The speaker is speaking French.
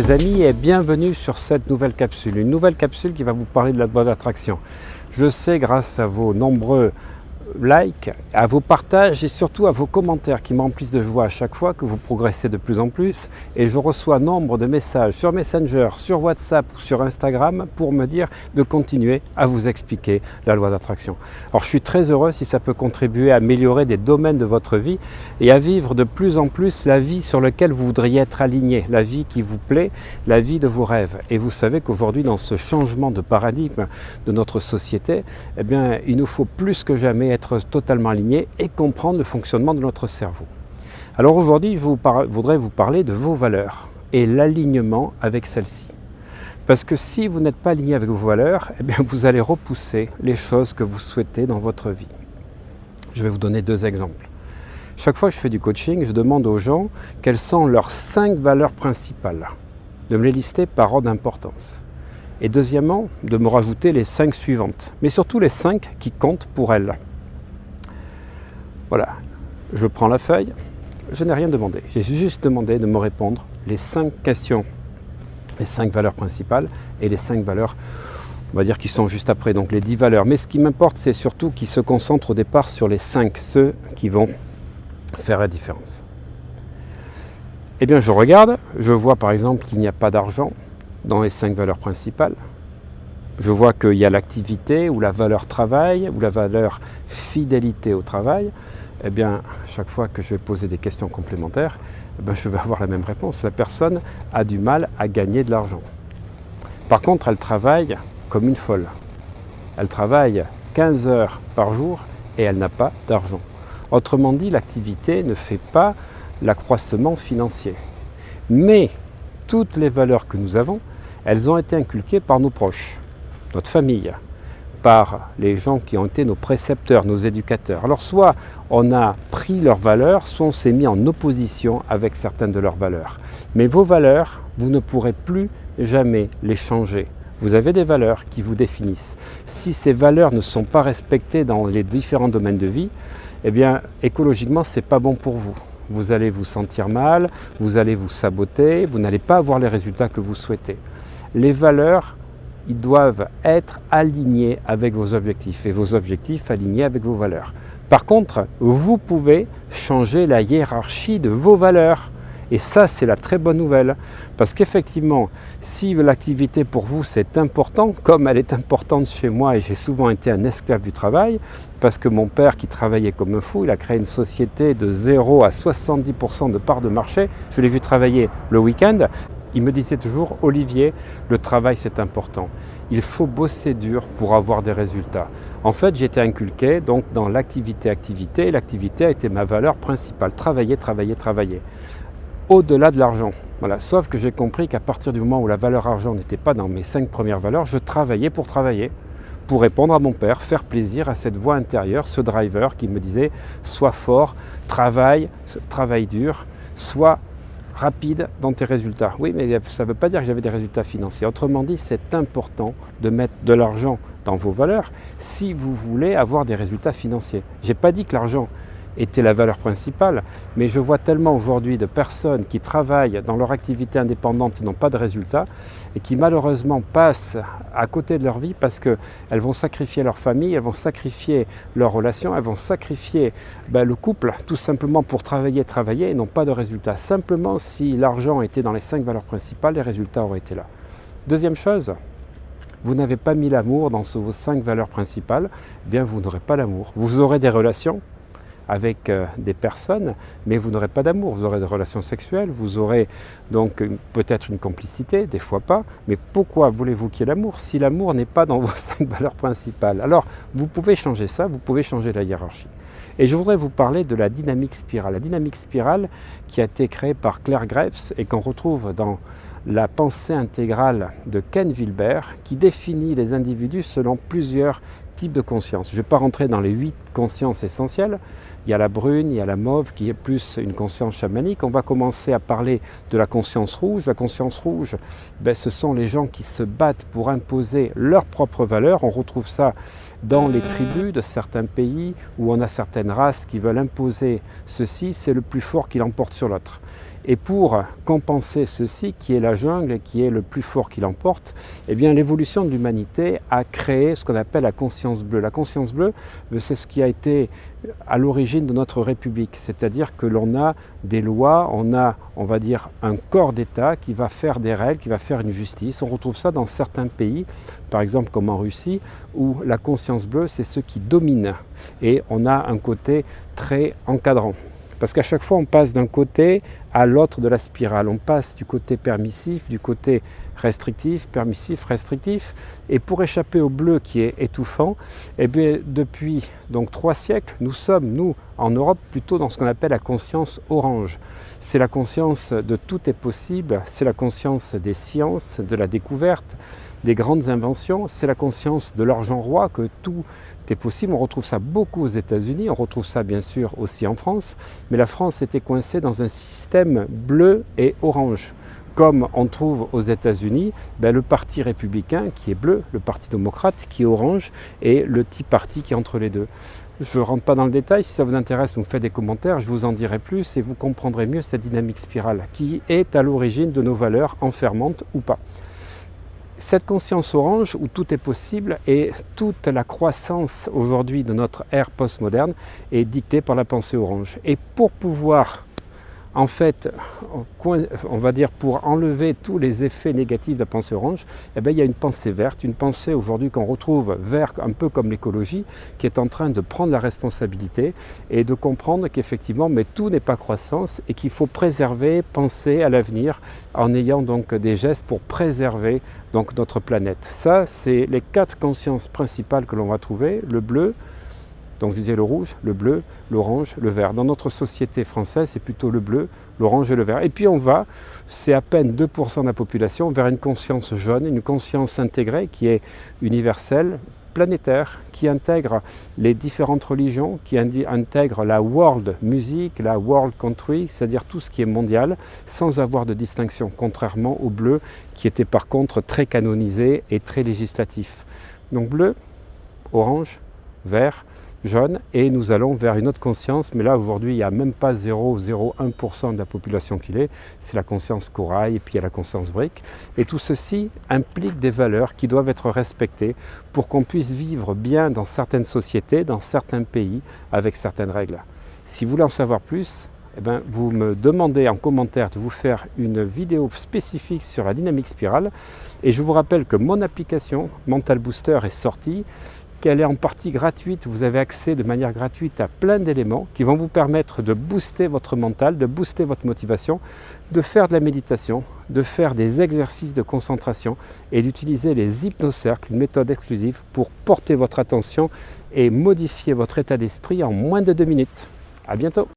les amis et bienvenue sur cette nouvelle capsule. Une nouvelle capsule qui va vous parler de la loi d'attraction. Je sais grâce à vos nombreux likes, à vos partages et surtout à vos commentaires qui m'emplissent de joie à chaque fois que vous progressez de plus en plus et je reçois nombre de messages sur Messenger, sur WhatsApp ou sur Instagram pour me dire de continuer à vous expliquer la loi d'attraction. Alors je suis très heureux si ça peut contribuer à améliorer des domaines de votre vie et à vivre de plus en plus la vie sur laquelle vous voudriez être aligné, la vie qui vous plaît, la vie de vos rêves. Et vous savez qu'aujourd'hui dans ce changement de paradigme de notre société, eh bien, il nous faut plus que jamais être totalement aligné et comprendre le fonctionnement de notre cerveau. Alors aujourd'hui, je voudrais vous parler de vos valeurs et l'alignement avec celles-ci. Parce que si vous n'êtes pas aligné avec vos valeurs, eh bien, vous allez repousser les choses que vous souhaitez dans votre vie. Je vais vous donner deux exemples. Chaque fois que je fais du coaching, je demande aux gens quelles sont leurs 5 valeurs principales, de me les lister par ordre d'importance. Et deuxièmement, de me rajouter les 5 suivantes, mais surtout les 5 qui comptent pour elles. Voilà, je prends la feuille, je n'ai rien demandé, j'ai juste demandé de me répondre les 5 questions, les 5 valeurs principales et les 5 valeurs, on va dire, qui sont juste après, donc les 10 valeurs. Mais ce qui m'importe, c'est surtout qu'ils se concentrent au départ sur les 5, ceux qui vont faire la différence. Eh bien, je regarde, je vois par exemple qu'il n'y a pas d'argent dans les 5 valeurs principales. Je vois qu'il y a l'activité ou la valeur travail ou la valeur fidélité au travail. Eh bien, chaque fois que je vais poser des questions complémentaires, eh bien, je vais avoir la même réponse. La personne a du mal à gagner de l'argent. Par contre, elle travaille comme une folle. Elle travaille 15 heures par jour et elle n'a pas d'argent. Autrement dit, l'activité ne fait pas l'accroissement financier. Mais toutes les valeurs que nous avons, elles ont été inculquées par nos proches, notre famille, par les gens qui ont été nos précepteurs, nos éducateurs. Alors soit on a pris leurs valeurs, soit on s'est mis en opposition avec certaines de leurs valeurs. Mais vos valeurs, vous ne pourrez plus jamais les changer. Vous avez des valeurs qui vous définissent. Si ces valeurs ne sont pas respectées dans les différents domaines de vie, eh bien écologiquement, ce n'est pas bon pour vous. Vous allez vous sentir mal, vous allez vous saboter, vous n'allez pas avoir les résultats que vous souhaitez. Les valeurs, ils doivent être alignés avec vos objectifs et vos objectifs alignés avec vos valeurs. Par contre, vous pouvez changer la hiérarchie de vos valeurs. Et ça, c'est la très bonne nouvelle. Parce qu'effectivement, si l'activité pour vous, c'est important, comme elle est importante chez moi, et j'ai souvent été un esclave du travail, parce que mon père qui travaillait comme un fou, il a créé une société de 0 à 70% de parts de marché. Je l'ai vu travailler le week-end. Il me disait toujours, Olivier, le travail c'est important. Il faut bosser dur pour avoir des résultats. En fait, j'étais inculqué donc dans l'activité, et l'activité a été ma valeur principale. Travailler, travailler, travailler. Au-delà de l'argent. Voilà. Sauf que j'ai compris qu'à partir du moment où la valeur argent n'était pas dans mes 5 premières valeurs, je travaillais, pour répondre à mon père, faire plaisir à cette voix intérieure, ce driver qui me disait, sois fort, travaille dur, sois rapide dans tes résultats. Oui, mais ça ne veut pas dire que j'avais des résultats financiers. Autrement dit, c'est important de mettre de l'argent dans vos valeurs si vous voulez avoir des résultats financiers. Je n'ai pas dit que l'argent était la valeur principale, mais je vois tellement aujourd'hui de personnes qui travaillent dans leur activité indépendante qui n'ont pas de résultats et qui malheureusement passent à côté de leur vie parce qu'elles vont sacrifier leur famille, elles vont sacrifier leurs relations, elles vont sacrifier le couple tout simplement pour travailler et n'ont pas de résultats. Simplement, si l'argent était dans les 5 valeurs principales, les résultats auraient été là. Deuxième chose, vous n'avez pas mis l'amour dans vos 5 valeurs principales, eh bien vous n'aurez pas l'amour. Vous aurez des relations avec des personnes, mais vous n'aurez pas d'amour, vous aurez des relations sexuelles, vous aurez donc peut-être une complicité, des fois pas, mais pourquoi voulez-vous qu'il y ait l'amour si l'amour n'est pas dans vos 5 valeurs principales? Alors, vous pouvez changer ça, vous pouvez changer la hiérarchie. Et je voudrais vous parler de la dynamique spirale. La dynamique spirale qui a été créée par Claire Graves et qu'on retrouve dans la pensée intégrale de Ken Wilber, qui définit les individus selon plusieurs types de conscience. Je ne vais pas rentrer dans les 8 consciences essentielles. Il y a la brune, il y a la mauve qui est plus une conscience chamanique. On va commencer à parler de la conscience rouge. La conscience rouge, ce sont les gens qui se battent pour imposer leurs propres valeurs. On retrouve ça dans les tribus de certains pays où on a certaines races qui veulent imposer ceci. C'est le plus fort qui l'emporte sur l'autre. Et pour compenser ceci, qui est la jungle et qui est le plus fort qui l'emporte, eh bien l'évolution de l'humanité a créé ce qu'on appelle la conscience bleue. La conscience bleue, c'est ce qui a été à l'origine de notre République, c'est-à-dire que l'on a des lois, on a, on va dire, un corps d'État qui va faire des règles, qui va faire une justice. On retrouve ça dans certains pays, par exemple comme en Russie, où la conscience bleue, c'est ce qui domine. Et on a un côté très encadrant. Parce qu'à chaque fois, on passe d'un côté à l'autre de la spirale. On passe du côté permissif, du côté restrictif, permissif, restrictif. Et pour échapper au bleu qui est étouffant, eh bien, depuis donc 3 siècles, nous sommes, nous, en Europe, plutôt dans ce qu'on appelle la conscience orange. C'est la conscience de tout est possible, c'est la conscience des sciences, de la découverte, des grandes inventions, c'est la conscience de l'argent roi, que tout est possible. On retrouve ça beaucoup aux États-Unis, on retrouve ça bien sûr aussi en France, mais la France était coincée dans un système bleu et orange. Comme on trouve aux États-Unis, le parti républicain qui est bleu, le parti démocrate qui est orange et le petit parti qui est entre les deux. Je ne rentre pas dans le détail, si ça vous intéresse, vous me faites des commentaires, je vous en dirai plus et vous comprendrez mieux cette dynamique spirale qui est à l'origine de nos valeurs enfermantes ou pas. Cette conscience orange où tout est possible et toute la croissance aujourd'hui de notre ère postmoderne est dictée par la pensée orange. Et pour pouvoir, en fait, on va dire pour enlever tous les effets négatifs de la pensée orange, eh bien, il y a une pensée verte, une pensée aujourd'hui qu'on retrouve verte un peu comme l'écologie, qui est en train de prendre la responsabilité et de comprendre qu'effectivement, mais tout n'est pas croissance et qu'il faut préserver, penser à l'avenir en ayant donc des gestes pour préserver donc notre planète. Ça, c'est les 4 consciences principales que l'on va trouver, le bleu, donc je disais le rouge, le bleu, l'orange, le vert. Dans notre société française, c'est plutôt le bleu, l'orange et le vert. Et puis on va, c'est à peine 2% de la population, vers une conscience jaune, une conscience intégrée qui est universelle, planétaire, qui intègre les différentes religions, qui intègre la world music, la world country, c'est-à-dire tout ce qui est mondial, sans avoir de distinction, contrairement au bleu qui était par contre très canonisé et très législatif. Donc bleu, orange, vert, jaune, et nous allons vers une autre conscience, mais là aujourd'hui il n'y a même pas 0,01% de la population qui l'est, c'est la conscience corail et puis il y a la conscience brique, et tout ceci implique des valeurs qui doivent être respectées pour qu'on puisse vivre bien dans certaines sociétés, dans certains pays, avec certaines règles. Si vous voulez en savoir plus, vous me demandez en commentaire de vous faire une vidéo spécifique sur la dynamique spirale, et je vous rappelle que mon application Mental Booster est sortie, qu'elle est en partie gratuite, vous avez accès de manière gratuite à plein d'éléments qui vont vous permettre de booster votre mental, de booster votre motivation, de faire de la méditation, de faire des exercices de concentration et d'utiliser les hypnocercles, une méthode exclusive pour porter votre attention et modifier votre état d'esprit en moins de 2 minutes. À bientôt.